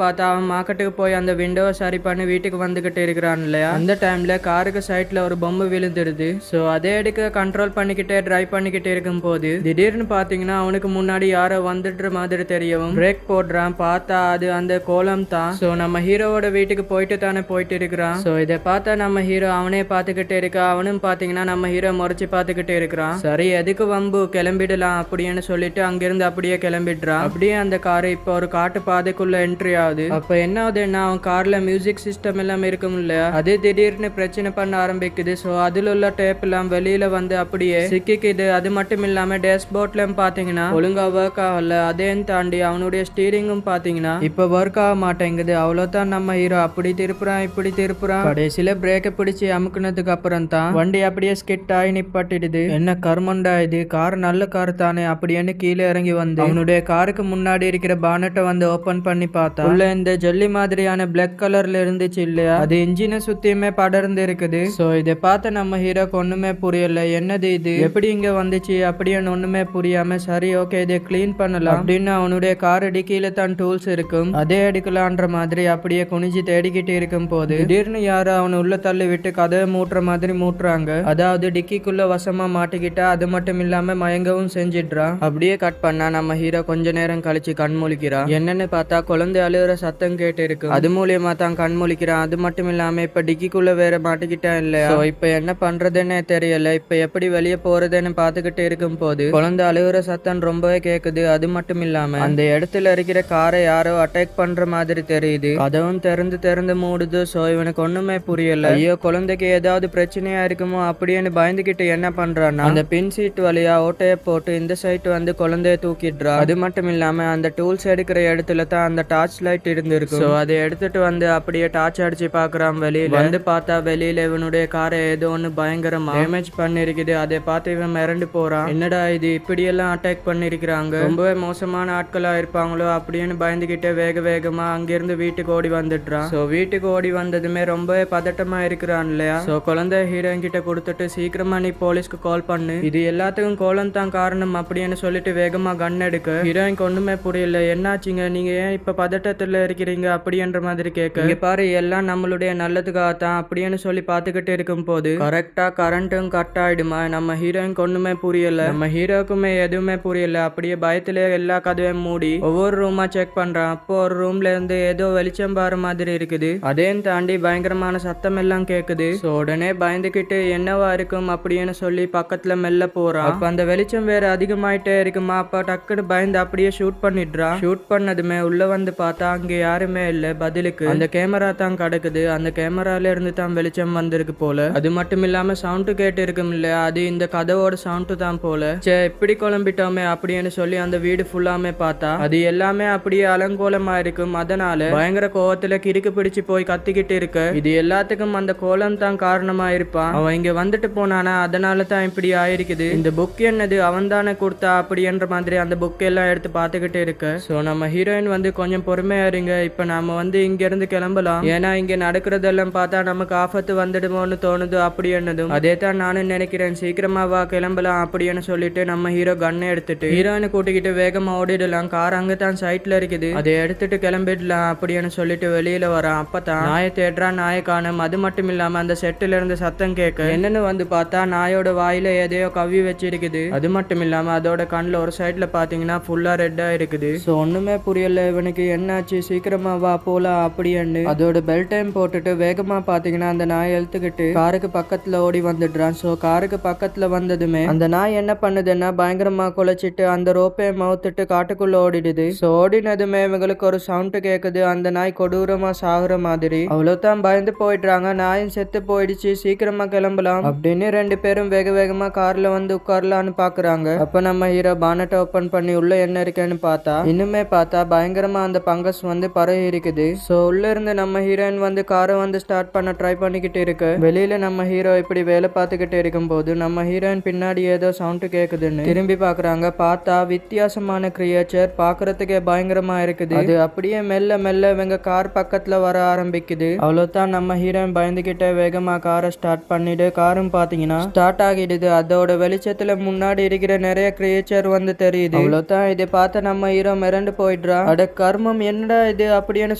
பார்த்தா அவன் மார்க்கெட்டுக்கு போய் அந்த விண்டோவை சரி பண்ணி வீட்டுக்கு வந்துகிட்டு இருக்கிறான் இல்லையா. அந்த டைம்ல காருக்கு சைட்ல ஒரு பொம்மை விழுந்துருது. சோ அதே எடுக்க கண்ட்ரோல் பண்ணிக்கிட்டே டிரைவ் பண்ணிக்கிட்டு இருக்கும் போது திடீர்னு பாத்தீங்கன்னா அவனுக்கு முன்னாடி யாரோ வந்துடுற மாதிரி தெரியவும் பிரேக் போடுறான். பார்த்தா அது அந்த கோலம் தான். சோ நம்ம ஹீரோவோட வீட்டுக்கு போயிட்டு தானே போயிட்டு இருக்கிறான். சோ இதை பார்த்தா நம்ம ஹீரோ அவனே பாத்துக்கிட்டு இருக்கா. அவனும் பாத்தீங்கன்னா நம்ம ஹீரோ முறைச்சு பாத்துக்கிட்டு இருக்கிறான். சரி எதுக்கு வம்பு கிளம்பிடலாம் அப்படின்னு சொல்லிட்டு அங்கிருந்து அப்படியே கிளம்பிடுறான். அப்படியே அந்த காரு இப்ப ஒரு காட்டு பாதைக்குள்ள என்ட்ரி ஆகுது. அப்ப என்ன ஆகுதுன்னா அவன் கார்ல மியூசிக் சிஸ்டம் எல்லாம் இருக்கும் இல்லையா, அது திடீர்னு பிரச்சனை பண்ண ஆரம்பிக்குது. சோ அதுல உள்ள டேப் எல்லாம் வெளியில வந்து அப்படியே சிக்கிக்குது. அது மட்டும் இல்லாம டேஷ்போர்ட்ல பாத்தீங்கன்னா ஒழுங்கா ஒர்க் ஆகல. அதையும் தாண்டி அவனுடைய ஸ்டீரிங்கும் பாத்தீங்கன்னா இப்ப ஒர்க் ஆக மாட்டேங்குது. அவ்வளவுதான் நம்ம ஹீரோ அப்படி திருப்புறான் இப்படி திருப்புறான். கடைசியில பிரேக்க பிடிச்சி அமுக்குனதுக்கு அப்புறம் தான் வண்டி அப்படியே ஸ்கிட் ஆகி நிப்பாட்டிடுது. என்ன கர்மண்டா இது, கார் நல்ல கார் தானே அப்படின்னு கீழே இறங்கி வந்து அவனுடைய காருக்கு முன்னாடி இருக்கிற பானட்டை வந்து ஓபன் பண்ணி பார்த்தா உள்ள இந்த ஜல்லி மாதிரியான பிளாக் கலர்ல இருந்துச்சு இல்லையா, அது இன்ஜினை சுத்தியுமே படர்ந்து இருக்குது. சோ இதை பார்த்த நம்ம ஹீரோக்கு ஒண்ணுமே புரியல. என்னது இது, எப்படி இங்க வந்துச்சு அப்படின்னு ஒண்ணுமே புரியாம சரி ஓகே இதை கிளீன் பண்ணலாம் அப்படின்னு அவனுடைய கார் டிக்கில தான் டூல்ஸ் இருக்கும் அதே எடுக்கலான்ற மாதிரி அப்படியே குனிஞ்சு தேடிக்கிட்டு இருக்கும் போது திடீர்னு யாரும் அவனை உள்ள தள்ளி விட்டு கதவை மூட்டுற மாதிரி மூட்டுறாங்க. அதாவது டிக்கிக்குள்ள வசமா மாட்டிக்கிட்டா. அது மட்டும் இல்லாம மயங்கவும் செஞ்சிடுறான். அப்படியே கட் பண்ணா நம்ம ஹீரோ கொஞ்ச நேரம் கழிச்சு கண் முழிக்கிறான். என்னன்னு பார்த்தா குழந்தை அழுகிற சத்தம் கேட்டு இருக்கு. அது மூலியமா தான் கண் முழிக்கிறான். அது மட்டும் இல்லாம இப்ப டிக்கிக்குள்ள வேற மாட்டிக்கிட்டான் இல்லையா. இப்ப என்ன பண்றதுன்னு தெரியல. இப்ப எப்படி வெளியே போறதுன்னு பாத்துக்கிட்டு இருக்கும் போது குழந்தை அழுகிற சத்தம் ரொம்பவே கேக்குது. அது மட்டும் இல்லாம அந்த இடத்துல இருக்கிற காரை யாரோ அட்டாக் பண்ற மாதிரி தெரியுது. கதவும் திறந்து திறந்து மூடுது. சோ இவனுக்கு ஒண்ணுமே புரியல. ஐயோ குழந்தைக்கு ஏதாவது பிரச்சனையா இருக்குமோ அப்படின்னு பயந்துகிட்டு என்ன பண்றான்னா அந்த பின் சீட் வழியா ஓட்டைய போட்டு இந்த சைட் வந்து குழந்தைய தூக்கிடுறா. அது மட்டும் இல்லாம அந்த டூல்ஸ் எடுக்கிற இடத்துல தான் அந்த டார்ச் லைட் இருந்திருக்கு. சோ அதை எடுத்துட்டு வந்து அப்படியே டார்ச் அடிச்சு பாக்குறான். வெளியில வந்து பார்த்தா வெளியில இவனுடைய காரை ஏதோ ஒண்ணு பயங்கரமா டேமேஜ் பண்ணிருக்குது. அதை பார்த்து இவன் மிரண்டு போறான். என்னடா இது இப்படி எல்லாம் அட்டாக் பண்ணிருக்கிறாங்க, ரொம்பவே மோசமான ஆட்களா இருப்பாங்களோ அப்படின்னு பயந்துகிட்டே வேக வேகமா அங்கிருந்து வீட்டுக்கு ஓடி வந்துடுறான். சோ வீட்டுக்கு ஓடி வந்ததுமே ரொம்பவே பதட்டமா இருக்கிறான் இல்லையா. சோ குழந்தை ஹீரோயின் கிட்ட கொடுத்துட்டு சீக்கிரமா நீ போலீஸ்க்கு கால் பண்ணு, இது எல்லாத்துக்கும் கோலம் தான் காரணம் அப்படின்னு சொல்லிட்டு வேகமா கன் எடுக்க ஹீரோயினுக்கு ஒண்ணுமே புரியல. என்னாச்சுங்க, நீங்க ஏன் இப்ப பதட்டத்துல இருக்கிறீங்க அப்படின்ற மாதிரி கேட்க இங்க பாரு எல்லாம் நம்மளுடைய நல்லதுக்காகத்தான் அப்படின்னு சொல்லி பாத்துக்கிட்டு இருக்கும் போது கரெக்டா கரண்ட்டும் கட் ஆயிடுமா. நம்ம ஹீரோயினுக்கு ஒண்ணுமே புரியல. நம்ம நம்ம ஹீரோக்குமே எதுவுமே புரியல. அப்படியே பயத்திலே எல்லா கதவையும் மூடி ஒவ்வொரு ரூமா செக் பண்றான். அப்போ ஒரு ரூம்ல இருந்து ஏதோ வெளிச்சம் பாரு மாதிரி இருக்குது. அதையும் தாண்டி பயங்கரமான சத்தம் எல்லாம் கேக்குது. உடனே பயந்துகிட்டு என்னவா இருக்கும் அப்படின்னு சொல்லி பக்கத்துல மெல்ல போறான். அப்ப அந்த வெளிச்சம் வேற அதிகமாயிட்டே இருக்குமா. அப்ப டக்குன்னு பயந்து அப்படியே ஷூட் பண்ணிடுறான். ஷூட் பண்ணதுமே உள்ள வந்து பார்த்தா அங்க யாருமே இல்ல. பதிலுக்கு அந்த கேமரா தான் கிடக்குது. அந்த கேமரால இருந்து தான் வெளிச்சம் வந்திருக்கு போல. அது மட்டும் இல்லாம சவுண்ட் கேட்டு இருக்கும் இல்ல, அது இந்த கதவோட சவுண்ட் தான் போல. சே இப்படி குழம்பிட்டோமே அப்படின்னு சொல்லி அந்த வீடு ஃபுல்லாமே பார்த்தா அது எல்லாமே அப்படியே அலங்கோலமா இருக்கும். அதனால பயங்கர கோவத்துல கிறுக்கு பிடிச்சு போய் கத்திக்கிட்டு இருக்க. இது எல்லாத்துக்கும் அந்த கோலம் தான் காரணமா இருப்பான். அவன் இங்க வந்துட்டு போனானா, அதனால தான் இப்படி ஆயிருக்குது. இந்த புக் என்னது அவன் தானே கொடுத்தா அப்படின்ற மாதிரி அந்த புக் எல்லாம் எடுத்து பார்த்துக்கிட்டு இருக்க. சோ நம்ம ஹீரோயின் வந்து கொஞ்சம் பொறுமையா இருங்க, இப்ப நாம வந்து இங்க இருந்து கிளம்பலாம். ஏன்னா இங்க நடக்கிறதெல்லாம் பார்த்தா நமக்கு ஆபத்து வந்துடுமோன்னு தோணுது அப்படி என்னதும். அதே தான் நானும் நினைக்கிறேன். சீக்கிரமா வா கிளம்பலாம் அப்படின்னு சொல்லிட்டு நம்ம ஹீரோ கண்ணை எடுத்துட்டு ஹீரோயினை கூட்டிக்கிட்டு வேகமா ஓடிடலாம். கார் அங்கதான் சைட்ல இருக்குது, அதை எடுத்துட்டு கிளம்பிடலாம் அப்படின்னு சொல்லிட்டு வெளியில வரான். அப்பதான் நாயை தேடுறான், நாயை காணும். அது மட்டும் இல்லாம அந்த செட்டுல இருந்து சத்தம் கேட்க என்னன்னு வந்து பார்த்தா நாயோட வாயில எதையோ கவ்வி வச்சிருக்குது. அது மட்டும் இல்லாம அதோட கண்ணுல ஒரு சைட்ல பாத்தீங்கன்னா ஃபுல்லா ரெட்டா இருக்குது. சோ ஒண்ணுமே புரியல இவனுக்கு என்னாச்சு, சீக்கிரமா வா போலாம் அப்படின்னு அதோட பெல் டைம் போட்டுட்டு வேகமா பாத்தீங்கன்னா அந்த நாயை இழுத்துக்கிட்டு காருக்கு பக்கத்துல ஓடி வந்துடுறான். சோ காருக்கு பக்கத்துல வந்ததுமே அந்த நாய் என்ன பண்ணுதுன்னா பயங்கரமா குலைச்சிட்டு அந்த ரோப்பை மவுத்துட்டு காட்டுக்குள்ள ஓடிடுது. சோ ஓடினதுமே இவங்களுக்கு ஒரு சவுண்ட் கேக்குது. அந்த நாய் கொடூரமா சாகுற மாதிரி. அவ்வளவுதான் பயந்து போயிடுறாங்க. நாயும் செத்து போயிடுச்சு, சீக்கிரமா கிளம்பலாம் அப்படின்னு ரெண்டு பேரும் வேக வேகமா கார்ல வந்து உட்காரலான்னு பாக்குறாங்க. அப்ப நம்ம ஹீரோ பானட்டை ஓபன் பண்ணி உள்ள என்ன இருக்குன்னு பார்த்தா இன்னுமே பார்த்தா பயங்கரமா அந்த பங்கஸ் வந்து பரவி இருக்குது. சோ உள்ள இருந்து நம்ம ஹீரோயின் வந்து காரை வந்து ஸ்டார்ட் பண்ண ட்ரை பண்ணிக்கிட்டு இருக்கு. வெளியில நம்ம ஹீரோ இப்படி வேலை பார்த்துக்கிட்டு இருக்கும் போது நம்ம ஹீரோயின் பின்னாடி ஏதோ சவுண்ட் கேக்குதுன்னு திரும்பி பாக்குறாங்க. பார்த்தா வித்தியாசமான கிரியேச்சர் பாக்குறதுக்கே பயங்கரமா இருக்குது. அது அப்படியே மெல்ல மெல்ல இவங்க கார் பக்கத்துல வர ஆரம்பிக்குது. அவ்வளவுதான் நம்ம ஹீரோயின் பயந்துகிட்டே வேகமா காரை ஸ்டார்ட் பண்ணிட்டு காரும் பாத்தீங்கன்னா ஸ்டார்ட் ஆகிடுது. அதோட வெளிச்சத்துல முன்னாடி இருக்கிற நிறைய கிரியேச்சர் வந்து தெரியுது. அவ்வளவுதான் இதை பார்த்த நம்ம ஹீரோ மிரண்டு போயிடுறா. அட கர்மம் என்னடா இது அப்படின்னு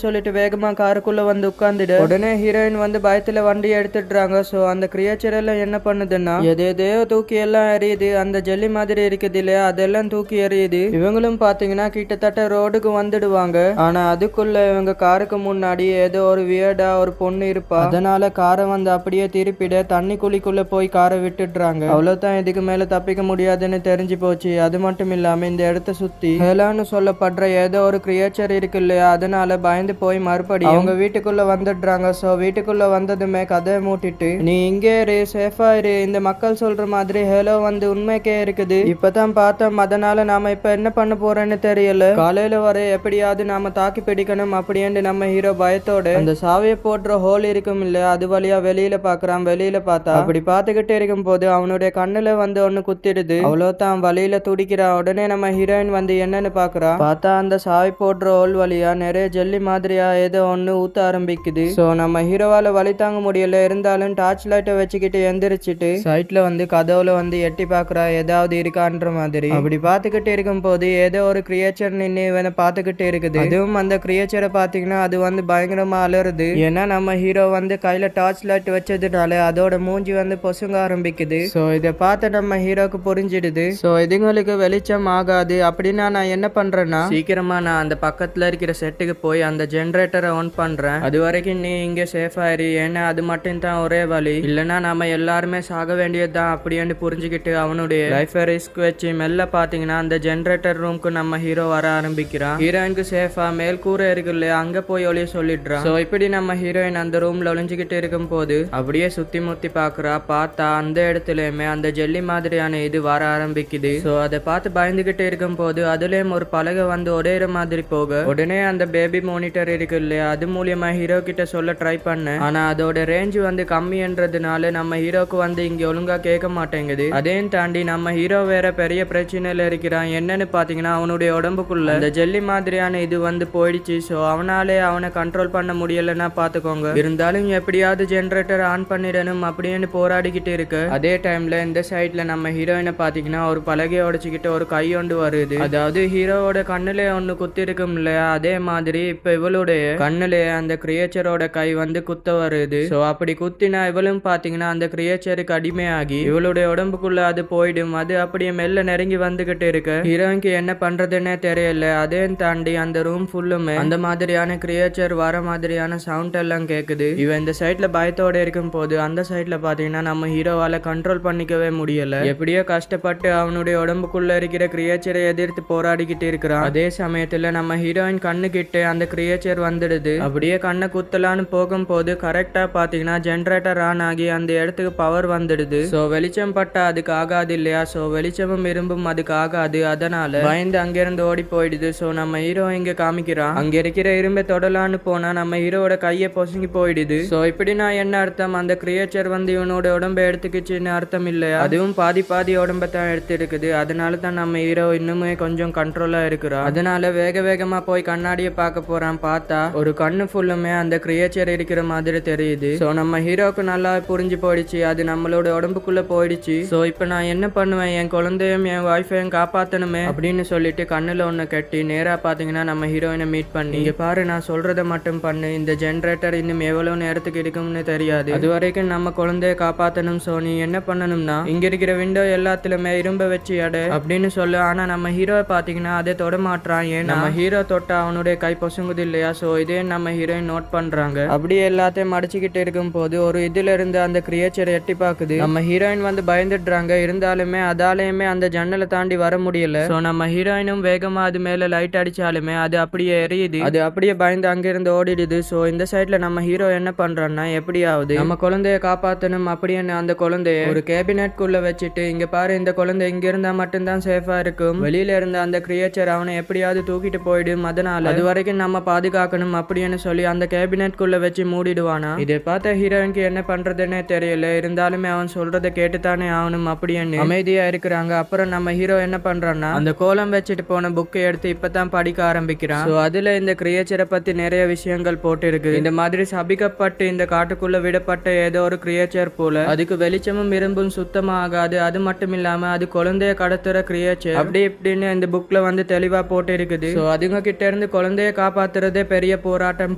சொல்லிட்டு வேகமா காருக்குள்ள வந்து உட்கார்ந்துடு. உடனே ஹீரோயின் வந்து பயத்துல வண்டியை எடுத்துடுறாங்க. சோ அந்த கிரியேச்சர் எல்லாம் என்ன பண்ணுதுன்னா எதையோ தூக்கி எல்லாம் எறியுது. அந்த ஜெல்லி மாதிரி இருக்குது இல்லையா, அதெல்லாம் தூக்கி எறியுது. இவங்களும் பாத்தீங்கன்னா கிட்டத்தட்ட ரோடுக்கு வந்துடுவாங்க. ஆனா அதுக்குள்ள இவங்க காருக்கு முன்னாடி ஏதோ ஒரு வியர்டா ஒரு பொண்ணு இருப்பா. அதனால காரை வந்து அப்படியே திருப்பிட தண்ணி குழிக்குள்ள போய் காரை விட்டுடுறாங்க. அவ்வளவுதான், இதுக்கு மேல தப்பிக்க முடியாதுன்னு தெரிஞ்சு போச்சு. அது மட்டும் இல்லாம இந்த இடத்த சுத்தி ஹேலான்னு சொல்லப்படுற ஏதோ ஒரு கிரியேச்சர் இருக்கு இல்லையா, அதனால பயந்து போய் மறுபடியும் அவங்க வீட்டுக்குள்ள வந்துடுறாங்க. சோ வீட்டுக்குள்ள வந்ததுமே கதையை மூட்டிட்டு நீ இங்கே இரு, சேஃபா இரு, இந்த மக்கள் சொல்ற மாதிரி ஹேலோ வந்து உண்மைக்கே இருக்குது, இப்பதான் பார்த்தோம், அதனால நாம இப்ப என்ன பண்ண போறேன்னு தெரியல, காலையில வர எப்படியாவது நாம தாக்கி பிடிக்கணும் அப்படின்னு நம்ம ஹீரோ பயத்தோட அந்த சாவியை போடுற ஹோல் இருக்கும் இல்லையா, அது வழியா வெளியில பாக்குறான். வெளியில பார்த்தா அப்படி பாத்துக்கிட்டே இருக்கும் போது அவனுடைய கண்ணுல வந்து ஒண்ணு குத்திடுது. அவ்வளவுதான் வழியில துடிக்கிறா. உடனே நம்ம ஹீரோயின் வந்து என்னன்னு பாக்குறா. பார்த்தா அந்த சாவி போடுற ஹோல் வழியா நிறைய ஜெல்லி மாதிரியா ஏதோ ஒண்ணு ஊத்த ஆரம்பிக்குது. சோ நம்ம ஹீரோவால வழி தாங்க முடியல. இருந்தாலும் டார்ச் லைட்டை வச்சுக்கிட்டு எந்திரிச்சிட்டு சைட்ல வந்து கதவுல வந்து எட்டி பாக்குறா ஏதாவது இருக்கான்ற மாதிரி. அப்படி பாத்துக்கிட்டு இருக்கும் போது ஏதோ ஒரு கிரியேச்சர் நின்று இவனை பாத்துக்கிட்டு இருக்குது. அதுவும் அந்த கிரியேச்சரை பாத்தீங்கன்னா அது வந்து பயங்கரமா அலறுது. ஏன்னா நம்ம ஹீரோ வந்து கையில டார்ச் லைட் வச்சதுனால அதோட மூஞ்சி வந்து பொசுங்க ஆரம்பிக்குது. சோ இதை பார்த்து நம்ம ஹீரோக்கு புரிஞ்சிடுது. சோ இதுங்களுக்கு வெளிச்சம் ஆகாது அப்படின்னா நான் என்ன பண்றேன்னா சீக்கிரமா நான் அந்த பக்கத்துல இருக்கிற செட்டுக்கு போய் அந்த ஜெனரேட்டரை ஆன் பண்றேன். அது வரைக்கும் நீ இங்க சேஃப் ஆயிரு, ஏன்னா அது மட்டும் தான் ஒரே வழி, இல்லைன்னா நாம எல்லாருமே சாக வேண்டியதுதான் அப்படின்னு புரிஞ்சுக்கிட்டு அவனுடைய லைஃப் ரிஸ்க் வச்சு மெல்ல பாத்தீங்கன்னா அந்த ஜெனரேட்டர் ரூம்க்கு நம்ம ஹீரோ வர ஆரம்பிக்கிறான். ஹீரோயினுக்கு சேஃபா மேல் கூரை இருக்கு இல்லையா, அங்க போய் ஒளிய சொல்லிடுறான். சோ இப்படி நம்ம ஹீரோயின் அந்த ரூம்ல ஒளிஞ்சுக்கிட்டு இருக்கும் போது அப்படியே சுத்தி முத்தி பாக்குறா. பார்த்தா அந்த இடத்துலயுமே அந்த ஜெல்லி மாதிரியான இது வர ஆரம்பிக்குது. சோ அதை பார்த்து பயந்துகிட்டு இருக்கும் போது அதுலயும் ஒரு பலகை வந்து உடையிற மாதிரி போக உடனே அந்த பேபி மானிட்டர் இருக்கு இல்லையா, அது மூலியமா ஹீரோ கிட்ட சொல்ல ட்ரை பண்ண. ஆனா அதோட ரேஞ்ச் வந்து கம்மின்றதுனால நம்ம ஹீரோக்கு வந்து இங்க ஒழுங்கா கேட்க மாட்டேங்குது. அதையும் தாண்டி நம்ம ஹீரோ வேற பெரிய பிரச்சனையில இருக்கிறான். என்னன்னு பாத்தீங்கன்னா அவனுடைய உடம்புக்குள்ள அந்த ஜெல்லி மாதிரியான இது வந்து போயிடுச்சு. சோ அவனாலே அவனை கண்ட்ரோல் பண்ண முடியலன்னா பாத்துக்கோங்க. இருந்தாலும் எப்படியாவது ஜெனரேட்டர் ஆன் பண்ணிடணும் அப்படின்னு போராடிக்கிட்டு இருக்கு. அதே டைம்ல இந்த சைட்ல நம்ம ஹீரோயினை பாத்தீங்கன்னா ஒரு பலகையை உடைச்சுக்கிட்டு ஒரு கை ஒன்று வருது. அதாவது ஹீரோவோட கண்ணுல ஒண்ணு குத்தி இருக்கும் இல்லையா, அதே மாதிரி இப்ப இவளுடைய கண்ணுல அந்த கிரியேச்சரோட கை வந்து குத்த வருது. சோ அப்படி குத்தினா இவளும் பாத்தீங்கன்னா அந்த கிரியேச்சருக்கு அடிமையாகி இவளுடைய உடம்புக்குள்ள அது போயிடும். இருக்கும். அது அப்படியே மெல்ல நெருங்கி வந்துகிட்டு இருக்கு. ஹீரோயினுக்கு என்ன பண்றதுன்னே தெரியல. அதையும் தாண்டி அந்த ரூம் ஃபுல்லுமே அந்த மாதிரியான கிரியேச்சர் வர மாதிரியான சவுண்ட் எல்லாம் கேக்குது. இவன் இந்த சைட்ல பயத்தோட இருக்கும் போது அந்த சைட்ல பாத்தீங்கன்னா நம்ம ஹீரோவால கண்ட்ரோல் பண்ணிக்கவே முடியல. எப்படியோ கஷ்டப்பட்டு அவனுடைய உடம்புக்குள்ள இருக்கிற கிரியேச்சரை எதிர்த்து போராடிக்கிட்டு இருக்கிறான். அதே சமயத்துல நம்ம ஹீரோயின் கண்ணு கிட்ட அந்த கிரியேச்சர் வந்துடுது. அப்படியே கண்ணை குத்தலான்னு போகும்போது கரெக்டா பாத்தீங்கன்னா ஜெனரேட்டர் ஆன் ஆகி அந்த இடத்துக்கு பவர் வந்துடுது. சோ வெளிச்சம் பட்டா அதுக்கு ஆகாது இல்லையா? சோ வெளிச்சமும் இரும்பும் அதுக்கு ஆகாது. அதனால பயந்து அங்கிருந்து ஓடி போயிடுது. சோ நம்ம ஹீரோ இங்க காமிக்கிறான். அங்க இருக்கிற இரும்பை தொடலான்னு போனா நம்ம ஹீரோட கையை பொசுங்கி போயிடுது. சோ இப்படின்னா என்ன அர்த்தம்? அந்த கிரியேச்சர் வந்து இவனோட உடம்பை எடுத்துக்கிச்சுன்னு அர்த்தம் இல்லையா? அதுவும் பாதி பாதி உடம்பை தான் எடுத்து இருக்குது. அதனால தான் நம்ம ஹீரோ இன்னுமே கொஞ்சம் கண்ட்ரோலா இருக்கிறான். அதனால வேக வேகமா போய் கண்ணாடியை பார்க்க போறான். பார்த்தா ஒரு கண்ணு ஃபுல்லுமே அந்த கிரியேச்சர் இருக்கிற மாதிரி தெரியுது. சோ நம்ம ஹீரோக்கு நல்லா புரிஞ்சு போயிடுச்சு அது நம்மளோட உடம்புக்குள்ள போயிடுச்சு. சோ இப்ப நான் என்ன பண்ணுவேன்? என் குழந்தையும் என் வைஃபையும் காப்பாத்தணுமே அப்படின்னு சொல்லிட்டு கண்ணுல ஒண்ணு கட்டி நேரா பாத்தீங்கன்னா நம்ம ஹீரோயினை மீட் பண்ணி, இங்க பாரு நான் சொல்றத மட்டும் பண்ணு. இந்த ஜெனரேட்டர் இன்னும் எவ்வளவு நேரத்துக்கு இருக்கும்னு தெரியாது. அது வரைக்கும் நம்ம குழந்தைய காப்பாத்தணும். சோ நீ என்ன பண்ணணும்னா இங்க இருக்கிற விண்டோ எல்லாத்துலயுமே இரும்ப வச்சு எடை அப்படின்னு சொல்லு. ஆனா நம்ம ஹீரோவை பாத்தீங்கன்னா அதை தொட மாட்டான். ஏன்னா நம்ம ஹீரோ தொட்டா அவனுடைய கை பொசுங்குது இல்லையா? சோ இதே நம்ம ஹீரோயின் நோட் பண்றாங்க. அப்படியே எல்லாத்தையும் மடிச்சுக்கிட்டு இருக்கும் போது ஒரு இதுல இருந்து அந்த கிரியேச்சர் எட்டி பாக்குது. நம்ம ஹீரோயின் வந்து பயந்துடுறாங்க. இருந்தாலுமே அதாலையுமே அந்த ஜன்னலை தாண்டி வர முடியல. சோ நம்ம ஹீரோயினும் வேகமா அது மேல லைட் அடிச்சாலுமே அது அப்படியே எரியுது. அது அப்படியே பயந்து அங்கிருந்து ஓடிடுது. சோ இந்த சைட்ல நம்ம ஹீரோ என்ன பண்றான்னா எப்படியாவது நம்ம குழந்தைய காப்பாத்தணும் அப்படின்னு அந்த குழந்தைய ஒரு கேபினெட் குள்ள வச்சுட்டு, இங்க பாரு இந்த குழந்தை இங்க இருந்தா மட்டும்தான் சேஃபா இருக்கும். வெளியில இருந்த அந்த கிரியேச்சர் அவனை எப்படியாவது தூக்கிட்டு போயிடும். அதனால அது வரைக்கும் நம்ம பாதுகாக்கணும் அப்படின்னு சொல்லி அந்த கேபினெட் குள்ள வச்சு மூடிடுவானா. இதை பார்த்த ஹீரோயினுக்கு என்ன பண்றதுன்னே தெரியல. இருந்தாலுமே அவன் சொல்றதை கேட்டுத்தானே ஆகணும் அப்படின்னு அமைதியா இருக்கிறாங்க. அப்புறம் நம்ம ஹீரோ என்ன பண்றான்னா அந்த கோலம் வச்சுட்டு போன புக்கை எடுத்து இப்பதான் படிக்க ஆரம்பிக்கிறான். சோ அதுல இந்த கிரியேச்சரை பத்தி நிறைய விஷயங்கள் போட்டு இருக்கு. இந்த மாதிரி சபிக்கப்பட்டு இந்த காட்டுக்குள்ள விடப்பட்ட ஏதோ ஒரு கிரியேச்சர் போல. அதுக்கு வெளிச்சமும் இரும்பும் சுத்தமா ஆகாது. அது மட்டும் இல்லாம அது குழந்தைய கடத்துற கிரியேச்சர் அப்படி இப்படின்னு இந்த புக்ல வந்து தெளிவா போட்டு இருக்குது. சோ அதுங்க கிட்ட இருந்து குழந்தைய காப்பாத்துறதே பெரிய போராட்டம்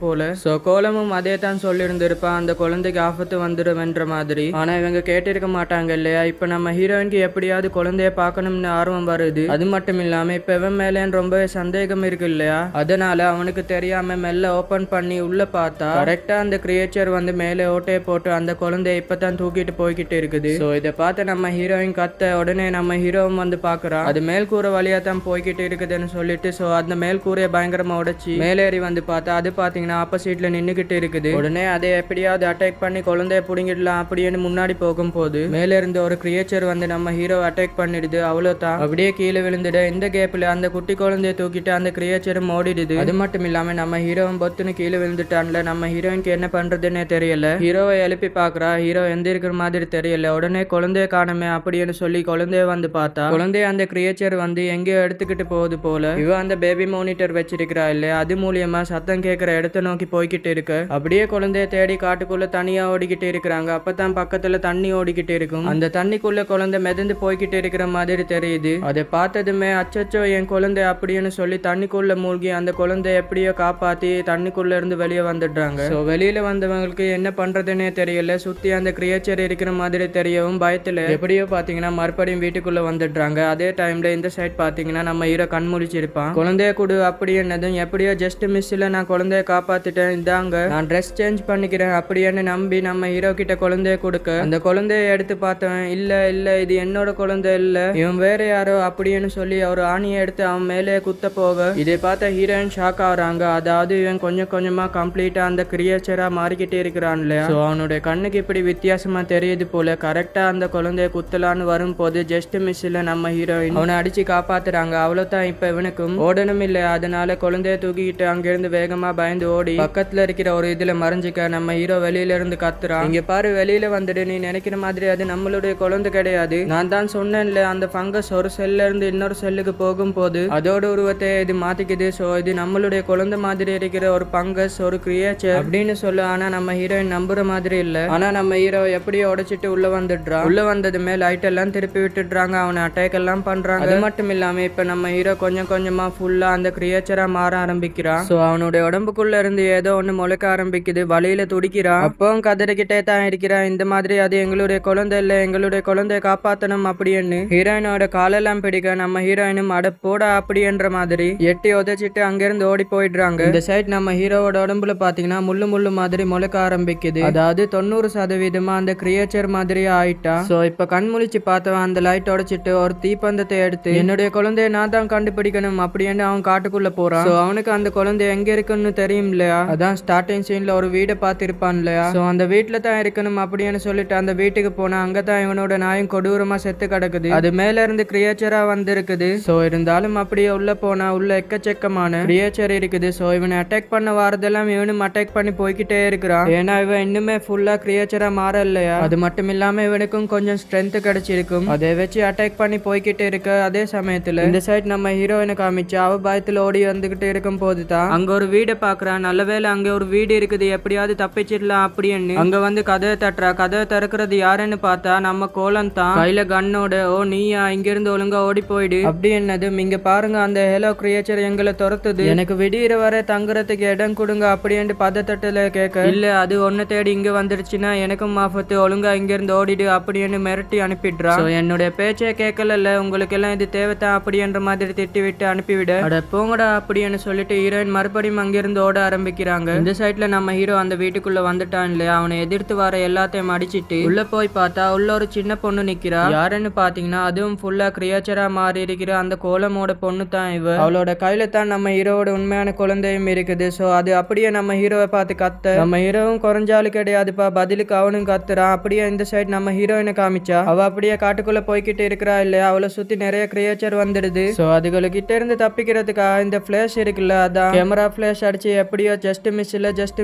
போல. சோ கோலமும் அதே தான் சொல்லி இருந்திருப்பான், அந்த குழந்தைக்கு ஆபத்து வந்துருவன்ற மாதிரி. ஆனா இவங்க கேட்டிருக்க மாட்டாங்க இல்லையா? இப்ப நம்ம ஹீரோயினுக்கு எப்படியாவது குழந்தைய பார்க்கணும்னு ஆர்வம் வருது. அது மட்டும் இல்லாம இப்ப இவன் மேல ரொம்பவே சந்தேகம் இருக்கு இல்லையா? அதனால அவனுக்கு தெரியாம மெல்ல ஓபன் பண்ணி உள்ள பார்த்தா கரெக்டா அந்த கிரியேச்சர் வந்து மேலே ஓட்டையை போட்டு அந்த குழந்தைய இப்பதான் தூக்கிட்டு போய்கிட்டு இருக்குது. சோ இதை பார்த்து நம்ம ஹீரோயின் கத்த உடனே நம்ம ஹீரோவும் வந்து பாக்குறான். அது மேல் கூரை வழியா தான் போய்கிட்டு இருக்குதுன்னு சொல்லிட்டு சோ அந்த மேல் கூரையை பயங்கரமா உடைச்சு மேலேறி வந்து பார்த்தா அது பாத்தீங்கன்னா ஆப்போசிட்ல நின்னுகிட்டு இருக்குது. உடனே அதை எப்படியாவது அட்டாக் பண்ணி குழந்தைய புடிங்கிடலாம் அப்படின்னு முன்னாடி போகும்போது மேல இருந்து ஒரு கிரியேச்சர் வந்து நம்ம ஹீரோ அட்டாக் பண்ணிடுது. அவ்வளவுதான், அப்படியே கீழே விழுந்துடு. இந்த கேப்ல அந்த குட்டி குழந்தைய தூக்கிட்டு அந்த கிரியேச்சரும் ஓடிடுது. அது மட்டும் இல்லாம நம்ம ஹீரோவும் பொத்துன்னு கீழே விழுந்துட்டான்ல. நம்ம ஹீரோயினுக்கு என்ன பண்றதுன்னே தெரியல. ஹீரோவை எழுப்பி பாக்குறா. ஹீரோ எந்த இருக்கிற மாதிரி தெரியல. உடனே குழந்தைய காணுமே அப்படின்னு சொல்லி குழந்தைய வந்து பார்த்தா குழந்தைய அந்த கிரியேச்சர் வந்து எங்கேயோ எடுத்துக்கிட்டு போகுது போல. இவ அந்த பேபி மானிட்டர் வச்சிருக்கிறா இல்லையா? அது மூலியமா சத்தம் கேட்கிற இடத்த நோக்கி போய்கிட்டு இருக்கு. அப்படியே குழந்தைய தேடி காட்டுக்குள்ள தனியா ஓடிக்கிட்டு இருக்கிறாங்க. அப்பதான் பக்கத்துல தண்ணி ஓடிக்கிட்டு இருக்கும். அந்த தண்ணிக்குள்ள குழந்தை மிதந்து போய்கிட்டு இருக்கிற மாதிரி தெரியுது. அதை பார்த்ததுமே அச்சச்சோ என் குழந்தை அப்படின்னு சொல்லி தண்ணிக்குள்ள மூழ்கி அந்த குழந்தை எப்படியோ காப்பாத்தி தண்ணிக்குள்ள இருந்து வெளியே வந்துடுறாங்க. சோ வெளியில வந்தவங்களுக்கு என்ன பண்றதுன்னே தெரியல. சுத்தி அந்த கிரியேச்சர் இருக்கிற மாதிரி தெரியவும் பயத்துல எப்படியோ பாத்தீங்கன்னா மறுபடியும் வீட்டுக்குள்ள வந்துடுறாங்க. அதே டைம்ல இந்த சைட் பாத்தீங்கன்னா நம்ம ஹீரோ கண் முழிச்சிருப்பான். குழந்தைய கொடு அப்படி என்னதும் எப்படியோ ஜஸ்ட் மிஸ்ல நான் குழந்தைய காப்பாத்திட்டேன், இதாங்க நான் ட்ரெஸ் சேஞ்ச் பண்ணிக்கிறேன் அப்படின்னு நம்பி நம்ம ஹீரோ கிட்ட குழந்தைய கொடுக்க அந்த குழந்தைய எடுத்து பார்த்தவன் இல்ல இல்ல இது என்னோட குழந்தை இல்ல, இவன் வேற யாரோ அப்படின்னு சொல்லி ஒரு ஆணியை எடுத்து அவன் மேலே குத்த போக இதை பார்த்த ஹீரோயின் ஷாக் ஆகுறாங்க. அதாவது இவன் கொஞ்சம் கொஞ்சமா கம்ப்ளீட்டா அந்த கிரியேச்சரா மாறிக்கிட்டே இருக்கிறான் இல்லையா? சோ அவனுடைய கண்ணுக்கு இப்படி வித்தியாசமா தெரியுது போல. கரெக்டா அந்த குழந்தைய குத்தலான்னு வரும்போது ஜஸ்ட் மிஸ்ல நம்ம ஹீரோயின் அவனை அடிச்சு காப்பாத்துறாங்க. அவ்வளவுதான், இப்ப இவனுக்கும் ஓடணும் இல்லையா? அதனால குழந்தைய தூக்கிட்டு அங்கிருந்து வேகமா பயந்து ஓடி பக்கத்துல இருக்கிற ஒரு இதுல மறைஞ்சிக்க நம்ம ஹீரோ வெளியில இருந்து கத்துறான். இங்க பாரு வெளியில வந்துட்டு, நீ நினைக்கிற மாதிரி அது நம்மளுடைய குழந்தை கிடையாது. நான் தான் சொன்னேன்ல அந்த ஃபங்கஸ் ஒரு செல்ல இருந்து இன்னொரு செல்லுக்கு போகும்போது அதோட உருவத்தை இது மாத்திக்குது. சோ இது நம்மளுடைய குழந்தை மாதிரி இருக்கிற ஒரு ஃபங்கஸ் ஒரு கிரியேச்சர் அப்படின்னு சொல்லு. ஆனா நம்ம ஹீரோயின் நம்புற மாதிரி இல்ல. ஆனா நம்ம ஹீரோ எப்படியோ உடைச்சிட்டு உள்ள வந்துடுறான். உள்ள வந்ததுமே லைட் எல்லாம் திருப்பி விட்டுடுறாங்க. அவனை அட்டாக் எல்லாம் பண்றாங்க. அது மட்டும் இல்லாம இப்ப நம்ம ஹீரோ கொஞ்சம் கொஞ்சமா ஃபுல்லா அந்த கிரியேச்சரா மாற ஆரம்பிக்கிறான். சோ அவனுடைய உடம்புக்குள்ள இருந்து ஏதோ ஒண்ணு முளைக்க ஆரம்பிக்குது. வழியில துடிக்கிறான். அப்பவும் கதறிக்கிட்டே தான் இருக்கிறான். இந்த மாதிரி அது எங்களுடைய குழந்தை இல்ல, எங்களுடைய குழந்தைய காப்பாத்தணும் போலாம் அப்படின்னு ஹீரோயினோட காலெல்லாம் பிடிக்க நம்ம ஹீரோயினும் அட போடா அப்படின்ற மாதிரி எட்டி உதச்சிட்டு அங்கிருந்து ஓடி போயிடுறாங்க. இந்த சைட் நம்ம ஹீரோவோட உடம்புல பாத்தீங்கன்னா முள்ளு முள்ளு மாதிரி முளைக்க ஆரம்பிக்குது. அதாவது 90% அந்த கிரியேச்சர் மாதிரி ஆயிட்டா. சோ இப்ப கண் முழிச்சு பார்த்தவன் அந்த லைட் உடைச்சிட்டு ஒரு தீப்பந்தத்தை எடுத்து என்னுடைய குழந்தைய நான் தான் கண்டுபிடிக்கணும் அப்படின்னு அவன் காட்டுக்குள்ள போறான். சோ அவனுக்கு அந்த குழந்தை எங்க இருக்குன்னு தெரியும் இல்லையா, அதான் ஸ்டார்டிங் சீன்ல ஒரு வீடை பார்த்திருப்பான் இல்லையா, சோ அந்த வீட்டுல தான் இருக்கணும் அப்படின்னு சொல்லிட்டு அந்த வீட்டுக்கு போனா அங்கதான் இவனோட நாயும் கொடூரமா செத்து கிடக்குது. அது மேல இருந்து கிரியேச்சரா வந்திருக்குது. சோ இருந்தாலும் அப்படியே உள்ள போனா உள்ள எக்கச்சக்கமான கிரியேச்சர் இருக்குது. சோ இவனை அட்டாக் பண்ண வாரதெல்லாம் இவனும் அட்டாக் பண்ணி போய்கிட்டே இருக்கிறான். ஏன்னா இவன் இன்னுமே ஃபுல்லா கிரியேச்சரா மாற இல்லையா. அது மட்டும் இல்லாம இவனுக்கும் கொஞ்சம் ஸ்ட்ரென்த் கிடைச்சிருக்கும். அதை வச்சு அட்டாக் பண்ணி போய்கிட்டே இருக்க அதே சமயத்துல இந்த சைட் நம்ம ஹீரோயினை காமிச்சு அவ பயத்துல ஓடி வந்துகிட்டு இருக்கும் போதுதான் அங்க ஒரு வீடை பாக்குறான். நல்லவேளை அங்க ஒரு வீடு இருக்குது, எப்படியாவது தப்பிச்சிடலாம் அப்படின்னு அங்க வந்து கதவை தட்டுறா. கதவை திறக்கிறது யாருன்னு பார்த்தா நம்ம கோலம் தான், கையில கண்ணோட. ஓ நீயா, இங்க இருந்து ஒழுங்கா ஓடி போயிடு அப்படி என்னதும். இங்க பாருங்க அந்த ஹெலோ கிரியேச்சர் எங்களை துரத்துது, எனக்கு விடியிற வரை தங்குறதுக்கு இடம் கொடுங்க அப்படின்னு பதத்தட்டுல கேட்க, இல்ல அது ஒன்னு தேடி இங்க வந்துருச்சுன்னா எனக்கும் ஆபத்து, ஒழுங்கா இங்க இருந்து ஓடிடு அப்படின்னு மிரட்டி அனுப்பிடுறா. என்னுடைய பேச்சை கேட்கல, உங்களுக்கு எல்லாம் இது தேவைத்தான் அப்படின்ற மாதிரி திட்டி விட்டு அனுப்பிவிட, அட போங்கடா அப்படின்னு சொல்லிட்டு ஹீரோயின் மறுபடியும் அங்கிருந்து ஓட ஆரம்பிக்கிறாங்க. இந்த சைட்ல நம்ம ஹீரோ அந்த வீட்டுக்குள்ள வந்துட்டான் இல்லையா, அவனை எதிர்த்து வர எல்லாத்தையும் அடிச்சிட்டு உள்ள போய் பார்த்தா உள்ள ஒரு சின்ன பொண்ணு நிக்கிறா. யாருன்னு பாத்தீங்கன்னா அதுவும் ஃபுல்லா கிரியேச்சரா மாறி இருக்கிற அந்த கோலமோட பொண்ணு தான் இவ. அவளோட கையில தான் நம்ம ஹீரோவோட உண்மையான குழந்தையும் இருக்குது. சோ அது அப்படியே நம்ம ஹீரோவை பார்த்து கத்த, நம்ம ஹீரோவும் குறைஞ்சாலு கிடையாதுப்பா, பதிலுக்கு அவனும் கத்துறான். அப்படியே இந்த சைட் நம்ம ஹீரோயினை காமிச்சா அவ அப்படியே காட்டுக்குள்ள போய்கிட்டு இருக்கிறா இல்லையா, அவளை சுத்தி நிறைய கிரியேச்சர் வந்துடுது. சோ அதுகளை கிட்ட இருந்து தப்பிக்கிறதுக்காக இந்த பிளாஷ் இருக்குல்ல, அதான் கேமரா பிளாஷ் அடிச்சு எப்படியோ ஜஸ்ட்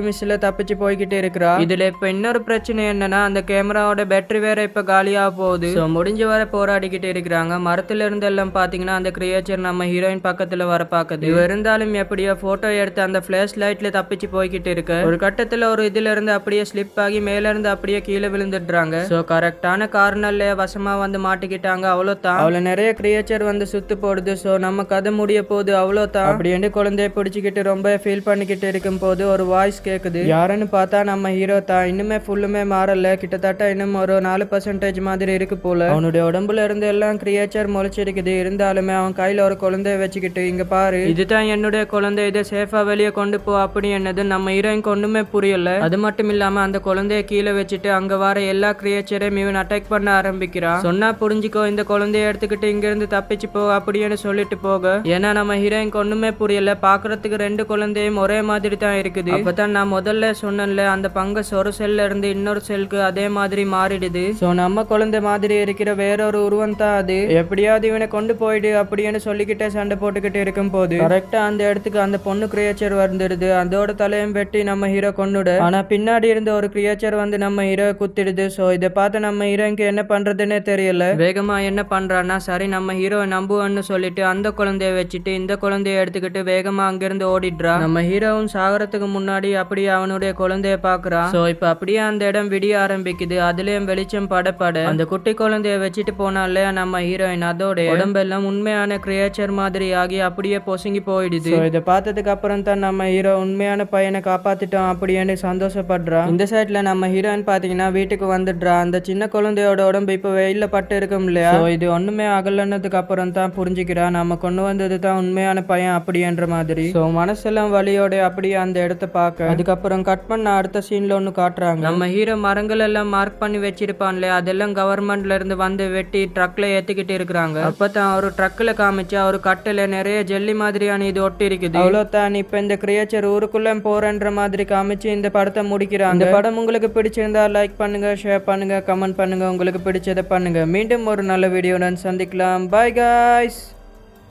மிஸ்ல தப்பிச்சு போய்கிட்டு இருக்கிறா. இதுல இப்ப இன்னொரு பிரச்சனை என்னன்னா அந்த கேமராவோட பேட்டரி வேற இப்ப காலியா போகுது. சோ முடிஞ்ச வரை போராடிக்கிட்டு இருக்கிறாங்க. மரத்துல இருந்து எல்லாம் பாத்தீங்கன்னா அந்த கிரியேச்சர் நம்ம ஹீரோயின் பக்கத்துல வர பாக்குது. இவ இருந்தாலும் எப்படியோ போட்டோ எடுத்து அந்த பிளாஷ் லைட்ல தப்பிச்சு போய்கிட்டு இருக்கு. ஒரு கட்டத்துல ஒரு இதுல இருந்து அப்படியே ஸ்லிப் ஆகி மேல இருந்து அப்படியே கீழே விழுந்துடுறாங்க. சோ கரெக்டான கார்னர்ல வசமா வந்து மாட்டிக்கிட்டாங்க. அவ்வளவுதான், அவளை நிறைய கிரியேச்சர் வந்து சுத்து போடுது. சோ நம்ம கதை முடிய போகுது அவ்வளவுதான் அப்படின்னு குழந்தைய பிடிச்சிக்கிட்டு ரொம்ப ஃபீல் பண்ணிக்கிட்டு இருக்கும் போது ஒரு வாய்ஸ் கேக்குது. யாருன்னு பார்த்தா நம்ம ஹீரோ தான். இன்னுமே ஃபுல்லுமே மாறல, கிட்டத்தட்ட இன்னும் ஒரு 4% மாதிரி இருக்கு போல. அவனுடைய உடம்புல இருந்து எல்லாம் கிரியேச்சர் முளைச்சிருக்குது. இருந்தாலுமே அவன் கையில ஒரு குழந்தைய வச்சுக்கிட்டு, இங்க பாரு இதுதான் என்னுடைய குழந்தை, இதை சேஃபா வெளியே கொண்டு போ அப்படி என்னது நம்ம ஹீரோயின் ஒண்ணுமே புரியல. அது மட்டும் இல்லாம அந்த குழந்தைய கீழே வச்சுட்டு அங்க வர எல்லா கிரியேச்சரையும் இவன் அட்டாக் பண்ண ஆரம்பிக்கிறான். சொன்னா புரிஞ்சுக்கோ, இந்த குழந்தைய எடுத்துக்கிட்டு இங்க இருந்து தப்பிச்சு போ அப்படின்னு சொல்லிட்டு போக, ஏன்னா நம்ம ஹீரோயின் ஒண்ணுமே புரியல. பாக்குறதுக்கு 2 குழந்தையும் ஒரே மாதிரி தான் இருக்குது. அப்பதான் நான் முதல்ல சொன்னேன்ல, அந்த பங்கஸ் ஒரு செல்ல இருந்து இன்னொரு செல்க்கு அதே மாதிரி மாறிடுது. சோ நம்ம குழந்தை மாதிரி இருக்கிற வேறொரு உருவம் தான் அது. எப்படியாவது இவனை கொண்டு போயிடு அப்படின்னு சொல்லிக்கிட்டே சண்டை போட்டுக்கிட்டு இருக்கும் போது கரெக்டா அந்த இடத்துக்கு அந்த பொண்ணு கிரியேச்சர் வந்துடுது. அதோட தலையும் வெட்டி நம்ம ஹீரோ கொண்டுட, ஆனா பின்னாடி இருந்த ஒரு கிரியேச்சர் வந்து நம்ம ஹீரோ குத்திடுது. சோ இதை பார்த்து நம்ம ஹீரோயின்க்கு என்ன பண்றதுன்னே தெரியல. வேகமா என்ன பண்றான்னா, சரி நம்ம ஹீரோ நம்புவன்னு சொல்லிட்டு அந்த குழந்தைய வச்சுட்டு இந்த குழந்தைய எடுத்துக்கிட்டு வேகமா அங்கிருந்து ஓடிடுறா. நம்ம ஹீரோவும் சாகரத்துக்கு முன்னாடி அப்படியே அவனுடைய குழந்தைய பாக்குறான். சோ இப்ப அப்படியே அந்த இடம் விடிய ஆரம்பிக்குது. அதுலயும் வெளிச்சம் படப்பட அந்த குட்டி குழந்தைய வச்சுட்டு போனா இல்லையா நம்ம ஹீரோயின், அதோட உடம்பெல்லாம் உண்மையான கிரியேச்சர் மாதிரி ஆகி அப்படியே பொசுங்கி போயிடுது. இதை பார்த்ததுக்கு அப்புறம் தான் நம்ம ஹீரோ உண்மையான பையனை காப்பாத்திட்டோம் அப்படின்னு சந்தோஷப்படுறா. இந்த சைட்ல நம்ம ஹீரோயின் பாத்தீங்கன்னா வீட்டுக்கு வந்துடுறா. அந்த சின்ன குழந்தையோட உடம்பு இப்ப வெயில்ல பட்டு இருக்கும் இல்லையா, இது ஒண்ணுமே அகலன்னதுக்கு அப்புறம் தான் புரிஞ்சுக்கிறா நம்ம கொண்டு வந்தது தான் உண்மையான பையன் அப்படின்ற மாதிரி. சோ மனசெல்லாம் வலியோட அப்படியே அந்த இடத்த பார்க்க, அதுக்கப்புறம் கட் பண்ண அடுத்த சீன்ல ஒண்ணு காட்டுறாங்க. நம்ம ஹீரோ மரங்கள் எல்லாம் மார்க் பண்ணி வச்சிருப்பான்ல, அதெல்லாம் கவர்மெண்ட்ல இருந்து வந்து வெட்டி ட்ரக்ல ஏத்திக்கிட்டு இருக்கிறாங்க. அப்பதான் ஒரு ட்ரக்ல காமிச்சா ஒரு கட்டில நிறைய ஜெல்லி மாதிரியான இது ஒட்டி இருக்குது. அவ்வளவுதான், இப்ப இந்த கிரியேச்சர் ஊருக்குள்ள போறன்ற மாதிரி காமிச்சு இந்த படத்தை முடிக்கிறாங்க. இந்த படம் உங்களுக்கு பிடிச்சிருந்தா லைக் பண்ணுங்க, ஷேர் பண்ணுங்க, கமெண்ட் பண்ணுங்க, உங்களுக்கு பிடிச்சதை பண்ணுங்க. மீண்டும் ஒரு நல்ல வீடியோடன் சந்திக்கலாம். By guys.